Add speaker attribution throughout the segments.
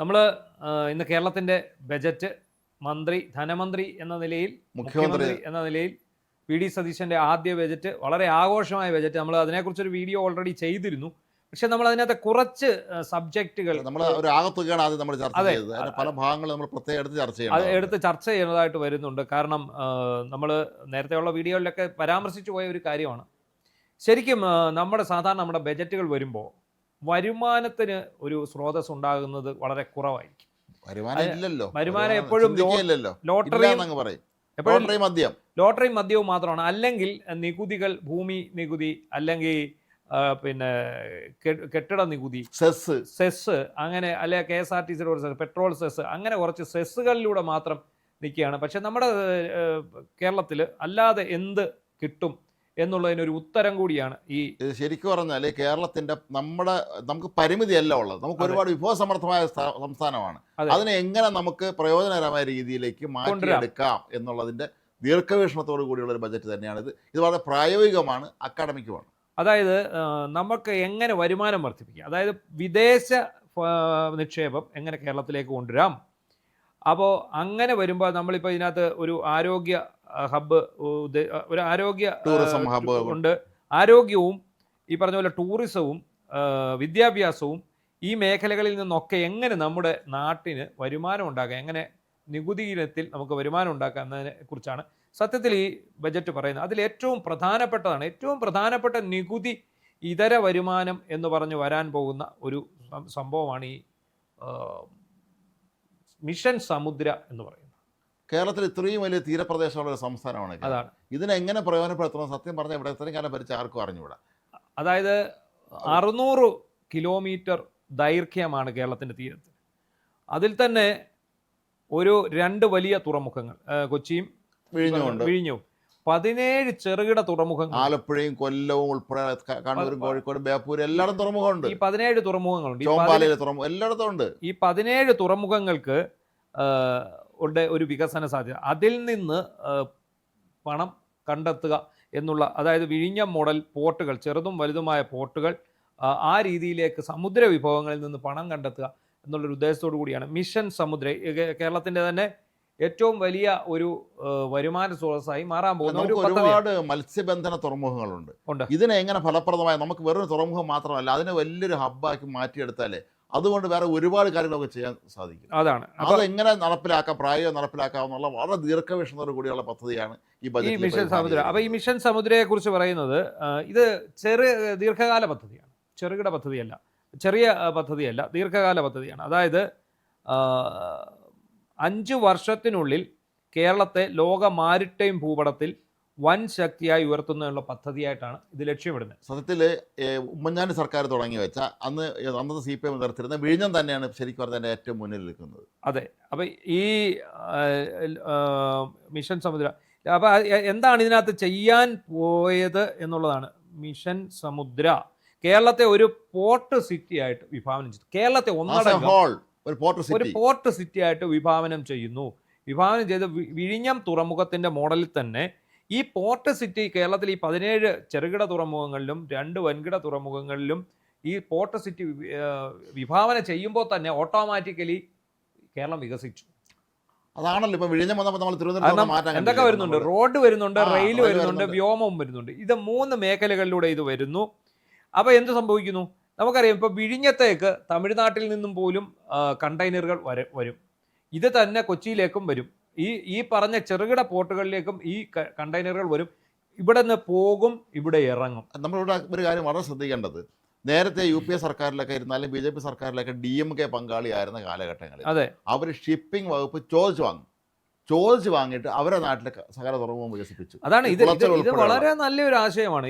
Speaker 1: നമ്മൾ ഇന്ന് കേരളത്തിൻ്റെ ബജറ്റ് ധനമന്ത്രി എന്ന നിലയിൽ, മുഖ്യമന്ത്രി എന്ന നിലയിൽ വി ഡി സതീശൻ്റെ ആദ്യ ബജറ്റ് വളരെ ആഘോഷമായ ബജറ്റ്. നമ്മൾ അതിനെക്കുറിച്ചൊരു വീഡിയോ ഓൾറെഡി ചെയ്തിരുന്നു. പക്ഷെ നമ്മൾ അതിനകത്ത് കുറച്ച് സബ്ജക്റ്റുകൾ
Speaker 2: പല ഭാഗങ്ങൾ നമ്മൾ പ്രത്യേകം
Speaker 1: എടുത്ത് ചർച്ച ചെയ്യുന്നതായിട്ട് വരുന്നുണ്ട്. കാരണം നമ്മൾ നേരത്തെയുള്ള വീഡിയോയിലൊക്കെ പരാമർശിച്ചു പോയ ഒരു കാര്യമാണ്. ശരിക്കും നമ്മുടെ ബജറ്റുകൾ വരുമ്പോൾ വരുമാനത്തിന് ഒരു സ്രോതസ് ഉണ്ടാകുന്നത് വളരെ കുറവായിരിക്കും. വരുമാനം എപ്പോഴും ലോട്ടറി മദ്യവും മാത്രമാണ്. അല്ലെങ്കിൽ നികുതികൾ, ഭൂമി നികുതി, അല്ലെങ്കിൽ പിന്നെ കെട്ടിട നികുതി, സെസ്, അങ്ങനെ അല്ലെ KSRTC പെട്രോൾ സെസ്, അങ്ങനെ കുറച്ച് സെസ്സുകളിലൂടെ മാത്രം നിൽക്കുകയാണ്. പക്ഷെ നമ്മുടെ കേരളത്തിൽ അല്ലാതെ എന്ത് കിട്ടും എന്നുള്ളതിനൊരു ഉത്തരം കൂടിയാണ് ഈ.
Speaker 2: ശരിക്കും പറഞ്ഞാൽ കേരളത്തിന്റെ നമുക്ക് പരിമിതിയല്ല ഉള്ളത്. നമുക്ക് ഒരുപാട് വിഭവസമൃദ്ധമായ സംസ്ഥാനമാണ്. അതിനെ എങ്ങനെ നമുക്ക് പ്രയോജനകരമായ രീതിയിലേക്ക് മാറ്റിയെടുക്കാം എന്നുള്ളതിന്റെ ദീർഘവീക്ഷണത്തോടു കൂടിയുള്ള ഒരു ബജറ്റ് തന്നെയാണ് ഇത്. ഇത് വളരെ പ്രായോഗികമാണ്, അക്കാഡമിക്കുമാണ്.
Speaker 1: അതായത് നമുക്ക് എങ്ങനെ വരുമാനം വർദ്ധിപ്പിക്കാം, അതായത് വിദേശ നിക്ഷേപം എങ്ങനെ കേരളത്തിലേക്ക് കൊണ്ടുവരാം. അപ്പോൾ അങ്ങനെ വരുമ്പോൾ നമ്മളിപ്പോൾ ഇതിനകത്ത് ഒരു ആരോഗ്യ ഹബ്ബ്, ഒരു ആരോഗ്യ
Speaker 2: ടൂറിസം ഹബ്ബ്
Speaker 1: ഉണ്ട്. ആരോഗ്യവും ഈ പറഞ്ഞ പോലെ ടൂറിസവും വിദ്യാഭ്യാസവും ഈ മേഖലകളിൽ നിന്നൊക്കെ എങ്ങനെ നമ്മുടെ നാട്ടിന് വരുമാനം ഉണ്ടാക്കാം, എങ്ങനെ നികുതി ഇനത്തിൽ നമുക്ക് വരുമാനം ഉണ്ടാക്കാം എന്നതിനെ കുറിച്ചാണ് സത്യത്തിൽ ഈ ബജറ്റ് പറയുന്നത്. അതിൽ ഏറ്റവും പ്രധാനപ്പെട്ട നികുതി ഇതര വരുമാനം എന്ന് പറഞ്ഞ് വരാൻ പോകുന്ന ഒരു സംഭവമാണ് ഈ മിഷൻ സമുദ്ര എന്ന് പറയുന്നത്.
Speaker 2: കേരളത്തിൽ ഇത്രയും വലിയ തീരപ്രദേശമുള്ള ഒരു സംസ്ഥാനമാണ്.
Speaker 1: അതാണ്
Speaker 2: ഇതിനെങ്ങനെ പ്രയോജനപ്പെടുത്തണം സത്യം പറഞ്ഞാൽ ഇവിടെ ഇത്രയും കാലം ഭരിച്ച ആർക്കും അറിഞ്ഞുകൂടാ.
Speaker 1: അതായത് 600 കിലോമീറ്റർ ദൈർഘ്യമാണ് കേരളത്തിൻ്റെ തീരത്ത്. അതിൽ തന്നെ ഒരു 2 വലിയ തുറമുഖങ്ങൾ, കൊച്ചിയും വിഴിഞ്ഞവും, 17 ചെറുകിട തുറമുഖങ്ങൾ,
Speaker 2: ആലപ്പുഴയും കൊല്ലവും ഉൾപ്പെടെ കണ്ണൂരും കോഴിക്കോടും ബേപ്പൂരും എല്ലായിടത്തും തുറമുഖമുണ്ട്.
Speaker 1: ഈ 17 തുറമുഖങ്ങളുണ്ട്.
Speaker 2: എല്ലായിടത്തും ഉണ്ട്.
Speaker 1: ഈ 17 തുറമുഖങ്ങൾക്ക് ഉണ്ട് ഒരു വികസന സാധ്യത. അതിൽ നിന്ന് പണം കണ്ടെത്തുക എന്നുള്ള, അതായത് വിഴിഞ്ഞം മോഡൽ പോർട്ടുകൾ, ചെറുതും വലുതുമായ പോർട്ടുകൾ, ആ രീതിയിലേക്ക് സമുദ്ര വിഭവങ്ങളിൽ നിന്ന് പണം കണ്ടെത്തുക എന്നുള്ളൊരു ഉദ്ദേശത്തോടു കൂടിയാണ് മിഷൻ സമുദ്ര. കേരളത്തിൻ്റെ തന്നെ ഏറ്റവും വലിയ ഒരു വരുമാന സ്രോതസ്സായി മാറാൻ പോകുന്ന
Speaker 2: ഒരുപാട് മത്സ്യബന്ധന തുറമുഖങ്ങളുണ്ട്. ഇതിനെ എങ്ങനെ ഫലപ്രദമായി നമുക്ക് വെറും തുറമുഖം മാത്രമല്ല അതിനെ വലിയൊരു ഹബ്ബാക്കി മാറ്റിയെടുത്താലേ അതുകൊണ്ട് വേറെ ഒരുപാട് കാര്യങ്ങളൊക്കെ ചെയ്യാൻ സാധിക്കും.
Speaker 1: അതാണ്
Speaker 2: അത് എങ്ങനെ പ്രായോഗികം നടപ്പിലാക്കാമെന്നുള്ള വളരെ ദീർഘവീക്ഷണത്തോടു കൂടിയുള്ള പദ്ധതിയാണ് ഈ
Speaker 1: മിഷൻ സമുദ്ര. അപ്പോൾ ഈ മിഷൻ സമുദ്രയെ കുറിച്ച് പറയുന്നത്, ഇത് ദീർഘകാല പദ്ധതിയാണ്, ചെറുകിട പദ്ധതിയല്ല, ചെറിയ പദ്ധതിയല്ല, ദീർഘകാല പദ്ധതിയാണ്. അതായത് 5 വർഷത്തിനുള്ളിൽ കേരളത്തെ ലോക മാരിടൈം ഭൂപടത്തിൽ വൻ ശക്തിയായി ഉയർത്തുന്നതിനുള്ള പദ്ധതിയായിട്ടാണ് ഇത് ലക്ഷ്യമിടുന്നത്.
Speaker 2: സത്യത്തിൽ ഉമ്മൻചാണ്ടി സർക്കാർ തുടങ്ങി വെച്ച അന്നത്തെ CPM നിർത്തിരുന്ന വിഴിഞ്ഞം തന്നെയാണ് ശരിക്കും പറഞ്ഞാൽ ഏറ്റവും മുന്നിൽ നിൽക്കുന്നത്.
Speaker 1: അതെ. അപ്പം ഈ മിഷൻ സമുദ്ര, അപ്പം എന്താണ് ഇതിനകത്ത് ചെയ്യാൻ പോയത് എന്നുള്ളതാണ്. മിഷൻ സമുദ്ര കേരളത്തെ ഒരു പോർട്ട് സിറ്റി ആയിട്ട് വിഭാവനം ചെയ്തു. കേരളത്തെ ഒരു പോർട്ട് സിറ്റി ആയിട്ട് വിഭാവനം ചെയ്ത് വിഴിഞ്ഞം തുറമുഖത്തിൻ്റെ മോഡലിൽ തന്നെ ഈ പോർട്ട് സിറ്റി കേരളത്തിൽ ഈ 17 ചെറുകിട തുറമുഖങ്ങളിലും 2 വൻകിട തുറമുഖങ്ങളിലും ഈ പോർട്ട് സിറ്റി വിഭാവന ചെയ്യുമ്പോൾ തന്നെ ഓട്ടോമാറ്റിക്കലി കേരളം വികസിച്ചു.
Speaker 2: അതാണല്ലോ ഇപ്പൊ വിഴിഞ്ഞം വന്നപ്പോൾ നമ്മൾ തിരുവനന്തപുരം
Speaker 1: എന്തൊക്കെ വരുന്നുണ്ട്, റോഡ് വരുന്നുണ്ട്, റെയിൽ വരുന്നുണ്ട്, വ്യോമവും വരുന്നുണ്ട്. ഇത് 3 മേഖലകളിലൂടെ ഇത് വരുന്നു. അപ്പോൾ എന്ത് സംഭവിക്കുന്നു നമുക്കറിയാം. ഇപ്പോൾ വിഴിഞ്ഞത്തേക്ക് തമിഴ്നാട്ടിൽ നിന്നും പോലും കണ്ടെയ്നറുകൾ വരും. ഇത് തന്നെ കൊച്ചിയിലേക്കും വരും. ഈ പറഞ്ഞ ചെറുകിട പോർട്ടുകളിലേക്കും ഈ കണ്ടെയ്നറുകൾ വരും. ഇവിടെ നിന്ന് പോകും, ഇവിടെ ഇറങ്ങും.
Speaker 2: നമ്മളിവിടെ ഒരു കാര്യം വളരെ ശ്രദ്ധിക്കേണ്ടത്, നേരത്തെ UPA സർക്കാരിലൊക്കെ ഇരുന്നാലും BJP സർക്കാരിലൊക്കെ DMK പങ്കാളിയായിരുന്ന കാലഘട്ടങ്ങളിൽ അവർ ഷിപ്പിംഗ് വകുപ്പ് ചോദിച്ചു വാങ്ങിയിട്ട് അവരെ നാട്ടിലെ സകല തുറമുഖം വികസിപ്പിച്ചു.
Speaker 1: അതാണ് ഇത് വളരെ നല്ലൊരു ആശയമാണ്.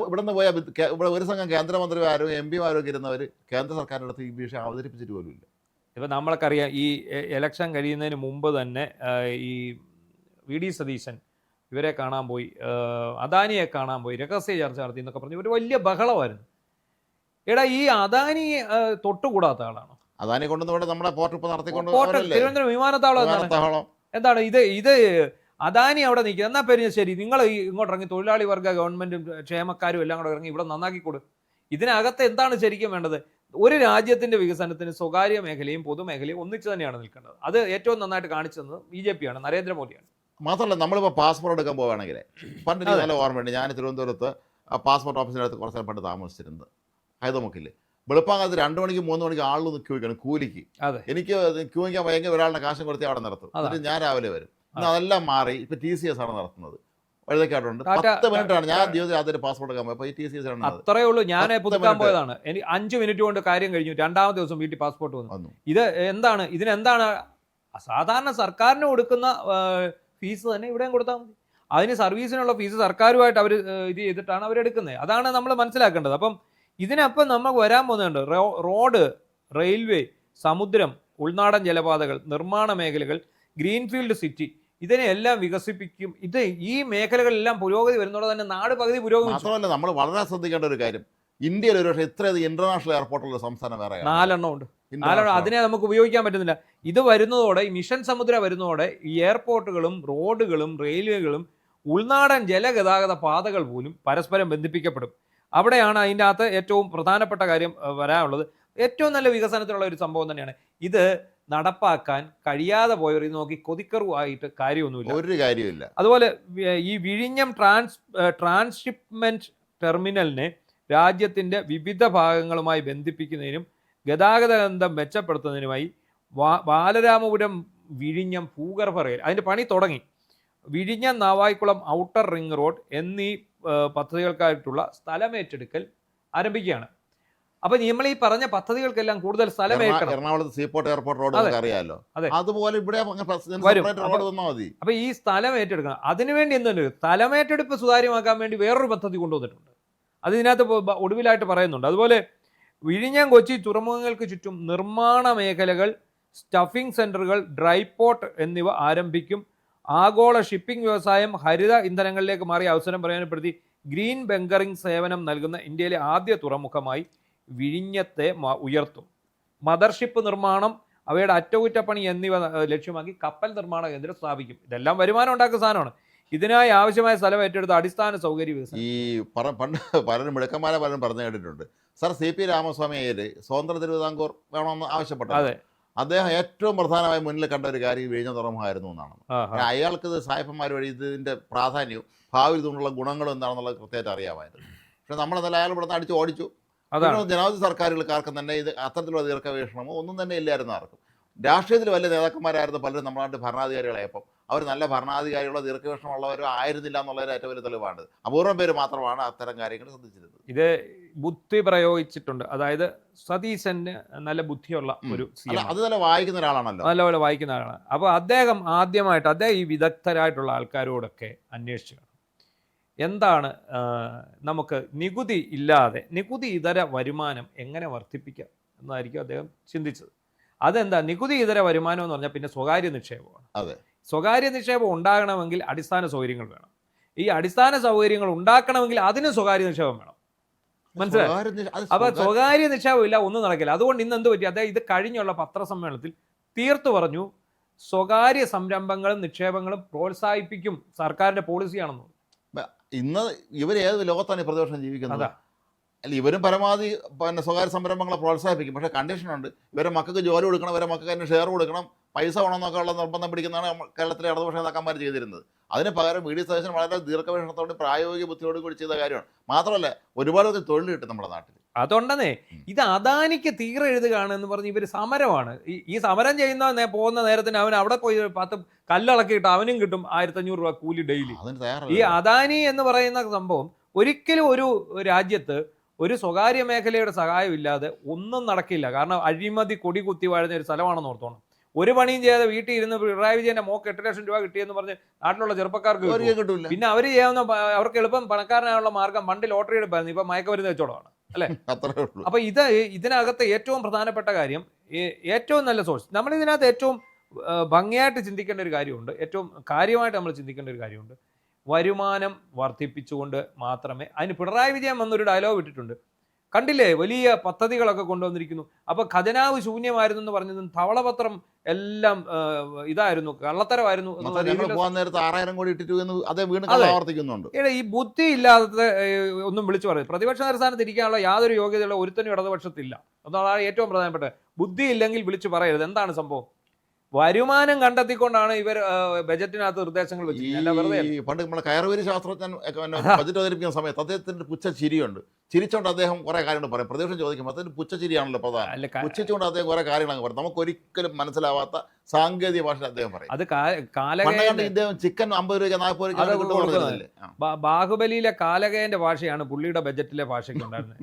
Speaker 2: ഇവിടുന്ന് പോയ ഇവിടെ ഒരു സംഘം കേന്ദ്രമന്ത്രിമാരും MP-മാരും ഒക്കെ ഇരുന്നവർ കേന്ദ്ര സർക്കാരിൻ്റെ അടുത്ത് ഈ വിഷയം അവതരിപ്പിച്ചിട്ട് പോലുമില്ല.
Speaker 1: ഇപ്പം നമ്മൾക്കറിയാം, ഈ ഇലക്ഷൻ കഴിയുന്നതിന് മുമ്പ് തന്നെ ഈ VD സതീശൻ ഇവരെ കാണാൻ പോയി, അദാനിയെ കാണാൻ പോയി, രഹസ്യ ചർച്ച നടത്തി എന്നൊക്കെ പറഞ്ഞ് ഒരു വലിയ ബഹളമായിരുന്നു. എടാ, ഈ അദാനി തൊട്ടുകൂടാത്ത ആളാണോ?
Speaker 2: അദാനി കൊണ്ടുവന്ന് നമ്മുടെ പോർട്ട് ഇപ്പോൾ നടത്തിക്കൊണ്ട്
Speaker 1: തിരുവനന്തപുരം വിമാനത്താവളം എന്താണ് ഇത് അദാനി അവിടെ നിൽക്കുക. എന്നാൽ പേര് ശരി, നിങ്ങൾ ഇങ്ങോട്ട് ഇറങ്ങി തൊഴിലാളി വർഗ്ഗ ഗവൺമെൻറ്റും ക്ഷേമക്കാരും എല്ലാം കൂടെ ഇറങ്ങി ഇവിടെ നന്നാക്കിക്കൊടു. ഇതിനകത്ത് എന്താണ് ശരിക്കും വേണ്ടത്? ഒരു രാജ്യത്തിന്റെ വികസനത്തിന് സ്വകാര്യ മേഖലയും പൊതുമേഖലയും ഒന്നിച്ചു തന്നെയാണ് നിൽക്കേണ്ടത്. അത് ഏറ്റവും നന്നായിട്ട് കാണിച്ചത് BJP ആണ്, നരേന്ദ്രമോദിയാണ്.
Speaker 2: മാത്രമല്ല നമ്മളിപ്പോൾ പാസ്പോർട്ട് എടുക്കാൻ പോവുകയാണെങ്കിൽ പണ്ട് എനിക്ക് നല്ല ഓർമ്മയുണ്ട്. ഞാൻ തിരുവനന്തപുരത്ത് പാസ്പോർട്ട് ഓഫീസിൻ്റെ അടുത്ത് കുറച്ച് പണ്ട് താമസിച്ചിരുന്നത് ഹൈദമുക്കിൽ. വെളുപ്പാകാലത്ത് 2 മണിക്ക് 3 മണിക്ക് ആളിൽ ക്യൂ നിൽക്കണം കൂലിക്ക്. എനിക്ക് ക്യൂ നിൽക്കാൻ ഭയങ്കര ഒരാളുടെ കാശം കൊടുത്ത് അവിടെ നടത്തും. എന്നിട്ട് ഞാൻ രാവിലെ വരും. ഇന്ന് അതെല്ലാം മാറി. ഇപ്പം TCS ആണ് നടത്തുന്നത്. വഴുതക്കാട്ടുണ്ട് 10 മിനിറ്റാണ്. ഞാൻ ജീവിതത്തിൽ ആദ്യം പാസ്പോർട്ട് എടുക്കാൻ പോയപ്പോൾ TCS ആണ്.
Speaker 1: അത്രേ ഉള്ളൂ. ഞാൻ പുതുക്കാൻ പോയതാണ്. എനിക്ക് 5 മിനിറ്റ് കൊണ്ട് കാര്യം കഴിഞ്ഞു. 2ാമത്തെ ദിവസം വീട്ടിൽ പാസ്പോർട്ട് വന്നു. ഇത് എന്താണ്? ഇതിനെന്താണ്? സാധാരണ സർക്കാരിന് കൊടുക്കുന്ന ഫീസ് തന്നെ ഇവിടെയും കൊടുത്താൽ മതി. അതിന് സർവീസിനുള്ള ഫീസ് സർക്കാരുമായിട്ട് അവർ ഇത് ചെയ്തിട്ടാണ് അവരെടുക്കുന്നത്. അതാണ് നമ്മൾ മനസ്സിലാക്കേണ്ടത്. അപ്പം ഇതിനപ്പം നമുക്ക് വരാൻ പോകുന്നുണ്ട്. റോഡ്, റെയിൽവേ, സമുദ്രം, ഉൾനാടൻ ജലപാതകൾ, നിർമ്മാണ മേഖലകൾ, ഗ്രീൻഫീൽഡ് സിറ്റി, ഇതിനെല്ലാം വികസിപ്പിക്കും. ഈ മേഖലകളിലെല്ലാം പുരോഗതി വരുന്നതോടെ തന്നെ നാട് പകുതി പുരോഗതി.
Speaker 2: മാത്രമല്ല നമ്മൾ വളരെ ശ്രദ്ധിക്കേണ്ട ഒരു കാര്യം, ഇന്ത്യയിൽ ഒരു പക്ഷേ ഇത്രയധികം ഇന്റർനാഷണൽ എയർപോർട്ടുള്ള സംസ്ഥാനം വേറെ
Speaker 1: 4 ഉണ്ട്. 4 അതിനെ നമുക്ക് ഉപയോഗിക്കാൻ പറ്റുന്നില്ല. ഇത് വരുന്നതോടെ, ഈ മിഷൻ സമുദ്ര വരുന്നതോടെ ഈ എയർപോർട്ടുകളും റോഡുകളും റെയിൽവേകളും ഉൾനാടൻ ജലഗതാഗത പാതകൾ പോലും പരസ്പരം ബന്ധിപ്പിക്കപ്പെടും. അവിടെയാണ് അതിൻ്റെ അകത്ത് ഏറ്റവും പ്രധാനപ്പെട്ട കാര്യം വരാനുള്ളത്. ഏറ്റവും നല്ല വികസനത്തിലുള്ള ഒരു സംഭവം തന്നെയാണ് ഇത്. നടപ്പാക്കാൻ കഴിയാതെ പോയവർ ഇത് നോക്കി കൊതിക്കറുവായിട്ട് കാര്യമൊന്നുമില്ല,
Speaker 2: ഒരു കാര്യമില്ല.
Speaker 1: അതുപോലെ ഈ വിഴിഞ്ഞം ട്രാൻസ്ഷിപ്മെന്റ് ടെർമിനലിനെ രാജ്യത്തിൻ്റെ വിവിധ ഭാഗങ്ങളുമായി ബന്ധിപ്പിക്കുന്നതിനും ഗതാഗത ബന്ധം മെച്ചപ്പെടുത്തുന്നതിനുമായി ബാലരാമപുരം വിഴിഞ്ഞം ഭൂഗർഭ റെയിൽ അതിൻ്റെ പണി തുടങ്ങി. വിഴിഞ്ഞം നാവായിക്കുളം ഔട്ടർ റിംഗ് റോഡ് എന്നീ പദ്ധതികൾക്കായിട്ടുള്ള സ്ഥലമേറ്റെടുക്കൽ ആരംഭിക്കുകയാണ്. അപ്പൊ നമ്മൾ ഈ പറഞ്ഞ പദ്ധതികൾക്കെല്ലാം കൂടുതൽ സ്ഥലമേറ്റെടുക്കണം.
Speaker 2: എറണാകുളത്ത് സീപോർട്ട് എയർപോർട്ട് റോഡ് അറിയാലോ, അതുപോലെ ഇവിടെ
Speaker 1: വരും. അപ്പൊ ഈ സ്ഥലം ഏറ്റെടുക്കണം. അതിനുവേണ്ടി എന്തുണ്ട്? സ്ഥലമേറ്റെടുപ്പ് സുതാര്യമാക്കാൻ വേണ്ടി വേറൊരു പദ്ധതി കൊണ്ടുവന്നിട്ടുണ്ട്. അത് ഇതിനകത്ത് ഒടുവിലായിട്ട് പറയുന്നുണ്ട്. അതുപോലെ വിഴിഞ്ഞം കൊച്ചി തുറമുഖങ്ങൾക്ക് ചുറ്റും നിർമ്മാണ മേഖലകൾ, സ്റ്റഫിംഗ് സെന്ററുകൾ, ഡ്രൈ പോർട്ട് എന്നിവ ആരംഭിക്കും. ആഗോള ഷിപ്പിംഗ് വ്യവസായം ഹരിത ഇന്ധനങ്ങളിലേക്ക് മാറി അവസരം പ്രയോജനപ്പെടുത്തി ഗ്രീൻ ബങ്കറിംഗ് സേവനം നൽകുന്ന ഇന്ത്യയിലെ ആദ്യ തുറമുഖമായി വിഴിഞ്ഞത്തെ ഉയർത്തും. മദർഷിപ്പ് നിർമ്മാണം, അവയുടെ അറ്റകുറ്റപ്പണി എന്നിവ ലക്ഷ്യമാക്കി കപ്പൽ നിർമ്മാണ കേന്ദ്രം സ്ഥാപിക്കും. ഇതെല്ലാം വരുമാനം ഉണ്ടാക്കുന്ന സാധനമാണ്. ഇതിനായി ആവശ്യമായ സ്ഥലം ഏറ്റെടുത്ത അടിസ്ഥാന സൗകര്യ വികസനം.
Speaker 2: ഈ പണ്ട് പലരും മിടുക്കന്മാരെ പലരും പറഞ്ഞു കേട്ടിട്ടുണ്ട്. സർ CP രാമസ്വാമി അയ്യര് സ്വതന്ത്ര തിരുവിതാംകൂർ വേണമെന്ന് ആവശ്യപ്പെട്ടത്. അദ്ദേഹം ഏറ്റവും പ്രധാനമായി മുന്നിൽ കണ്ട ഒരു കാര്യം വിഴിഞ്ഞ തുറമുഖമായിരുന്നു എന്നാണ്. അയാൾക്ക് ഇത് സായപ്പന്മാർ വഴി ഇതിൻ്റെ പ്രാധാന്യവും ഭാവിയിൽ ഇതുകൊണ്ടുള്ള ഗുണങ്ങളും എന്താണെന്നുള്ളത് കൃത്യമായിട്ട് അറിയാമായിരുന്നു. പക്ഷെ നമ്മളെന്തായാലും അയാൾ ഇവിടെ നിന്ന് അടിച്ച് ഓടിച്ചു. ജനാധിപത്യ സർക്കാരുകൾക്കാർക്കും തന്നെ ഇത് അത്തരത്തിലുള്ള ദീർഘവീക്ഷണമോ ഒന്നും തന്നെ ഇല്ലായിരുന്നു ആർക്കും. രാഷ്ട്രീയത്തിൽ വലിയ നേതാക്കന്മാരായിരുന്നു പലരും നമ്മുടെ നാട്ടിൽ ഭരണാധികാരികളായപ്പം. അവർ നല്ല ഭരണാധികാരികളോ ദീർഘവീക്ഷണമുള്ളവരോ ആയിരുന്നില്ല എന്നുള്ളതിന് ഏറ്റവും വലിയ തെളിവാണ്. അപൂർവം പേര് മാത്രമാണ് അത്തരം കാര്യങ്ങൾ ശ്രദ്ധിച്ചിരുന്നത്.
Speaker 1: ഇത് ബുദ്ധി പ്രയോഗിച്ചിട്ടുണ്ട്. അതായത് സതീശന് നല്ല ബുദ്ധിയുള്ള ഒരു
Speaker 2: അത് നല്ല വായിക്കുന്ന ഒരാളാണല്ലോ,
Speaker 1: നല്ലപോലെ വായിക്കുന്ന ആളാണ്. അപ്പോൾ അദ്ദേഹം ഈ വിദഗ്ധരായിട്ടുള്ള ആൾക്കാരോടൊക്കെ അന്വേഷിച്ചു എന്താണ് നമുക്ക് നികുതി ഇല്ലാതെ നികുതി ഇതര വരുമാനം എങ്ങനെ വർദ്ധിപ്പിക്കാം എന്നായിരിക്കും അദ്ദേഹം ചിന്തിച്ചത്. അതെന്താ? നികുതി ഇതര വരുമാനം എന്ന് പറഞ്ഞാൽ പിന്നെ സ്വകാര്യ നിക്ഷേപമാണ്.
Speaker 2: അതെ,
Speaker 1: സ്വകാര്യ നിക്ഷേപം ഉണ്ടാകണമെങ്കിൽ അടിസ്ഥാന സൗകര്യങ്ങൾ വേണം. ഈ അടിസ്ഥാന സൗകര്യങ്ങൾ ഉണ്ടാക്കണമെങ്കിൽ അതിന് സ്വകാര്യ നിക്ഷേപം വേണം. മനസ്സിലായി? അപ്പൊ സ്വകാര്യ നിക്ഷേപം ഇല്ല, ഒന്നും നടക്കില്ല. അതുകൊണ്ട് ഇന്ന് എന്ത് പറ്റി? അദ്ദേഹം ഇത് കഴിഞ്ഞുള്ള പത്രസമ്മേളനത്തിൽ തീർത്തു പറഞ്ഞു, സ്വകാര്യ സംരംഭങ്ങളും നിക്ഷേപങ്ങളും പ്രോത്സാഹിപ്പിക്കും, സർക്കാരിന്റെ പോളിസിയാണെന്ന്.
Speaker 2: ഇന്ന് ഇവർ ഏത് ലോകത്താണ് ഈ പ്രതിപക്ഷം ജീവിക്കുന്നത്? അല്ല, ഇവരും പരമാവധി സ്വകാര്യ സംരംഭങ്ങളെ പ്രോത്സാഹിപ്പിക്കും. പക്ഷേ കണ്ടീഷനുണ്ട്. ഇവരെ മക്കൾക്ക് ജോലി കൊടുക്കണം, ഇവരെ മക്കൾക്ക് തന്നെ ഷെയർ കൊടുക്കണം, പൈസ വേണമെന്നൊക്കെ ഉള്ള നിർബന്ധം പിടിക്കുന്നതാണ് കേരളത്തിലെ ഇടതുപക്ഷ നേതാക്കന്മാർ ചെയ്തിരുന്നത്. അതിന് പകരം VD സതീശൻ വളരെ ദീർഘവീക്ഷണത്തോടെ പ്രായോഗിക ബുദ്ധിയോട് കൂടി ചെയ്ത കാര്യമാണ്. മാത്രമല്ല ഒരുപാട് തൊഴിൽ കിട്ടും നമ്മുടെ നാട്ടിൽ.
Speaker 1: അതുകൊണ്ടെന്നേ ഇത് അദാനിക്ക് തീരെ എഴുതുകയാണ് എന്ന് പറഞ്ഞ് ഇവർ സമരമാണ്. ഈ സമരം ചെയ്യുന്ന പോകുന്ന നേരത്തിന് അവൻ അവിടെ പോയി 10 കല്ലിളക്കിയിട്ട് അവനും കിട്ടും 1500 രൂപ കൂലി ഡെയിലി. ഈ അദാനി എന്ന് പറയുന്ന സംഭവം ഒരിക്കലും ഒരു രാജ്യത്ത് ഒരു സ്വകാര്യ മേഖലയുടെ സഹായമില്ലാതെ ഒന്നും നടക്കില്ല. കാരണം അഴിമതി കൊടി കുത്തി വാഴുന്ന ഒരു സ്ഥലമാണെന്ന് ഓർത്തോണം. ഒരു പണിയും ചെയ്യാതെ വീട്ടിൽ ഇരുന്ന് പിണറായി വിജയന്റെ മോക്ക് 8 ലക്ഷം രൂപ കിട്ടിയെന്ന് പറഞ്ഞ് നാട്ടിലുള്ള ചെറുപ്പക്കാർക്ക് കിട്ടില്ല. പിന്നെ അവർ ചെയ്യാവുന്ന അവർക്ക് എളുപ്പം പണക്കാരനായുള്ള മാർഗം പണ്ട് ലോട്ടറി എടുപ്പായിരുന്നു, ഇപ്പൊ മയക്കുമരുന്ന് വെച്ചോടമാണ്, അല്ലെ? അപ്പൊ ഇതിനകത്ത് ഏറ്റവും പ്രധാനപ്പെട്ട കാര്യം, ഏറ്റവും നല്ല സോഴ്സ്, നമ്മൾ ഇതിനകത്ത് ഏറ്റവും ഭംഗിയായിട്ട് ചിന്തിക്കേണ്ട ഒരു കാര്യമുണ്ട്, ഏറ്റവും കാര്യമായിട്ട് നമ്മൾ ചിന്തിക്കേണ്ട ഒരു കാര്യമുണ്ട്. വരുമാനം വർദ്ധിപ്പിച്ചുകൊണ്ട് മാത്രമേ, അതിന് പിണറായി വിജയൻ വന്നൊരു ഡയലോഗ് ഇട്ടിട്ടുണ്ട്, കണ്ടില്ലേ, വലിയ പദ്ധതികളൊക്കെ കൊണ്ടുവന്നിരിക്കുന്നു. അപ്പോൾ ഖജനാവ് ശൂന്യമായിരുന്നു എന്ന് പറഞ്ഞതും ധവളപത്രം എല്ലാം ഇതായിരുന്നു, കള്ളത്തരമായിരുന്നു എന്നുള്ള
Speaker 2: ഞങ്ങൾ
Speaker 1: രീതിയിൽ
Speaker 2: പോകാൻ നേരത്ത് 6000 കോടി ഇട്ടിട്ടു എന്ന് അതേ വീണ്ടും ആവർത്തിക്കുന്നുണ്ട്.
Speaker 1: ഈ ബുദ്ധി ഇല്ലാതെ ഒന്നും വിളിച്ചു പറയും. പ്രതിപക്ഷ നേതൃസ്ഥാനത്ത് ഇരിക്കാനുള്ള യാതൊരു യോഗ്യതയുള്ള ഒരുത്തനും ഇടതുപക്ഷത്തില്ല. അതാണ് ഏറ്റവും പ്രധാനപ്പെട്ട. ബുദ്ധി ഇല്ലെങ്കിൽ വിളിച്ചു പറയരുത്. എന്താണ് സംഭവം? വരുമാനം കണ്ടെത്തിക്കൊണ്ടാണ് ഇവർ ബജറ്റിനകത്ത് നിർദ്ദേശങ്ങൾ വെച്ചിരിക്കുന്നത്.
Speaker 2: ഈ പണ്ട് നമ്മുടെ കയറുവരി ശാസ്ത്രജ്ഞൻ ബജറ്റ് അവതരിപ്പിക്കുന്ന സമയത്ത് അദ്ദേഹത്തിന്റെ പുച്ഛ ചിരിയുണ്ട്. ചിരിച്ചോണ്ട് അദ്ദേഹം കുറെ കാര്യങ്ങൾ പറയും. പ്രതിപക്ഷം ചോദിക്കുമ്പോൾ അതിന്റെ പുച്ഛ ചിരിയാണല്ലോ പ്രധാനം. പുച്ഛിച്ചുകൊണ്ട് അദ്ദേഹം കുറെ കാര്യങ്ങൾ പറയും. നമുക്ക് ഒരിക്കലും മനസ്സിലാവാത്ത സാങ്കേതിക ഭാഷ അദ്ദേഹം പറയും.
Speaker 1: അത്
Speaker 2: ഇദ്ദേഹം ചിക്കൻ 50 രൂപ 40 രൂപ.
Speaker 1: ബാഹുബലിയിലെ കാലകേന്റെ ഭാഷയാണ് പുള്ളിയുടെ ബജറ്റിലെ ഭാഷയ്ക്ക് ഉണ്ടായിരുന്നത്.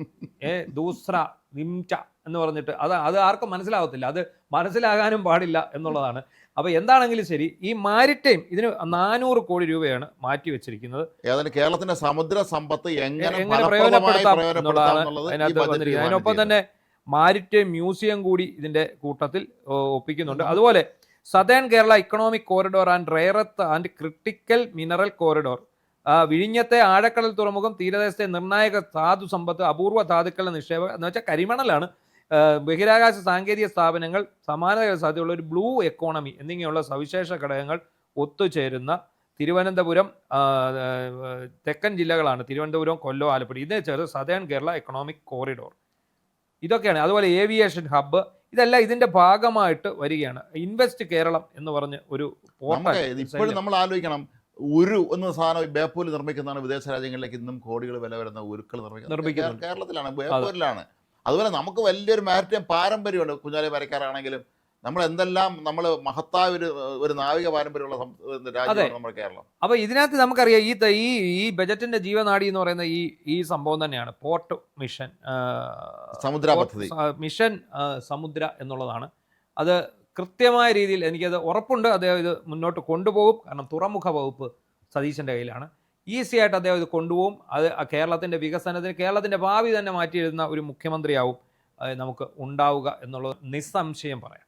Speaker 1: ദൂസ്ര നിംച എന്ന് പറഞ്ഞിട്ട് അത് ആർക്കും മനസ്സിലാവത്തില്ല. അത് മനസ്സിലാകാനും പാടില്ല എന്നുള്ളതാണ്. അപ്പോൾ എന്താണെങ്കിലും ശരി, ഈ മാരിടൈം ഇതിന് 400 കോടി രൂപയാണ് മാറ്റി വെച്ചിരിക്കുന്നത്.
Speaker 2: ഏതായാലും കേരളത്തിന്റെ സമുദ്ര സമ്പത്ത് എങ്ങനെ
Speaker 1: പ്രയോജനപ്പെടുത്താം എന്നുള്ളതാണ് അതിനകത്ത് വന്നിരിക്കുന്നത്. അതിനൊപ്പം തന്നെ മാരിടൈം മ്യൂസിയം കൂടി ഇതിന്റെ കൂട്ടത്തിൽ ഒപ്പിക്കുന്നുണ്ട്. അതുപോലെ southern Kerala economic corridor and rare earth and critical mineral corridor, വിഴിഞ്ഞത്തെ ആഴക്കടൽ തുറമുഖം, തീരദേശത്തെ നിർണായക ധാതു സമ്പത്ത്, അപൂർവ ധാതുക്കളുടെ നിക്ഷേപം എന്ന് വെച്ചാൽ കരിമണലാണ്, ബഹിരാകാശ സാങ്കേതിക സ്ഥാപനങ്ങൾ, സമാന സാധ്യതയുള്ള ഒരു ബ്ലൂ എക്കോണമി എന്നിങ്ങനെയുള്ള സവിശേഷ ഘടകങ്ങൾ ഒത്തുചേരുന്ന തിരുവനന്തപുരം, തെക്കൻ ജില്ലകളാണ് തിരുവനന്തപുരം, കൊല്ലം, ആലപ്പുഴ. ഇതേ ചേർത്ത് സദേൺ കേരള എക്കണോമിക് കോറിഡോർ. ഇതൊക്കെയാണ്. അതുപോലെ ഏവിയേഷൻ ഹബ്ബ്, ഇതെല്ലാം ഇതിന്റെ ഭാഗമായിട്ട് വരികയാണ്. ഇൻവെസ്റ്റ് കേരളം എന്ന് പറഞ്ഞ് ഒരു പോർട്ടൽ.
Speaker 2: ഇപ്പോഴും നമ്മൾ ആലോചിക്കണം, ഉരു എന്ന സാധനം ബേപ്പൂരിൽ നിർമ്മിക്കുന്നതാണ്. വിദേശ രാജ്യങ്ങളിലേക്ക് ഇന്നും കോടികൾ വില വരുന്ന ഉരുക്കൾ നിർമ്മിക്കുന്നത് കേരളത്തിലാണ്, ബേപ്പൂരിലാണ്. അതുപോലെ നമുക്ക് വലിയൊരു മാരിടൈം പാരമ്പര്യമുണ്ട്. കുഞ്ഞാലി വരയ്ക്കാറാണെങ്കിലും നമ്മൾ എന്തെല്ലാം മഹത്തായ ഒരു നാവിക പാരമ്പര്യമുള്ള രാജ്യമാണ് നമ്മുടെ കേരളം.
Speaker 1: അപ്പൊ ഇതിനകത്ത് നമുക്കറിയാം ഈ ബജറ്റിന്റെ ജീവനാടി എന്ന് പറയുന്ന ഈ സംഭവം തന്നെയാണ് പോർട്ട് മിഷൻ,
Speaker 2: സമുദ്ര പദ്ധതി,
Speaker 1: മിഷൻ സമുദ്ര എന്നുള്ളതാണ്. അത് കൃത്യമായ രീതിയിൽ എനിക്കത് ഉറപ്പുണ്ട് അദ്ദേഹം ഇത് മുന്നോട്ട് കൊണ്ടുപോകും. കാരണം തുറമുഖ വകുപ്പ് സതീശന്റെ കയ്യിലാണ്. ഈസി ആയിട്ട് അദ്ദേഹം ഇത് കൊണ്ടുപോകും. അത് കേരളത്തിന്റെ വികസനത്തിന്, കേരളത്തിന്റെ ഭാവി തന്നെ മാറ്റിയെഴുതുന്ന ഒരു മുഖ്യമന്ത്രിയാവും നമുക്ക് ഉണ്ടാവുക എന്നുള്ളത് നിസ്സംശയം പറയാം.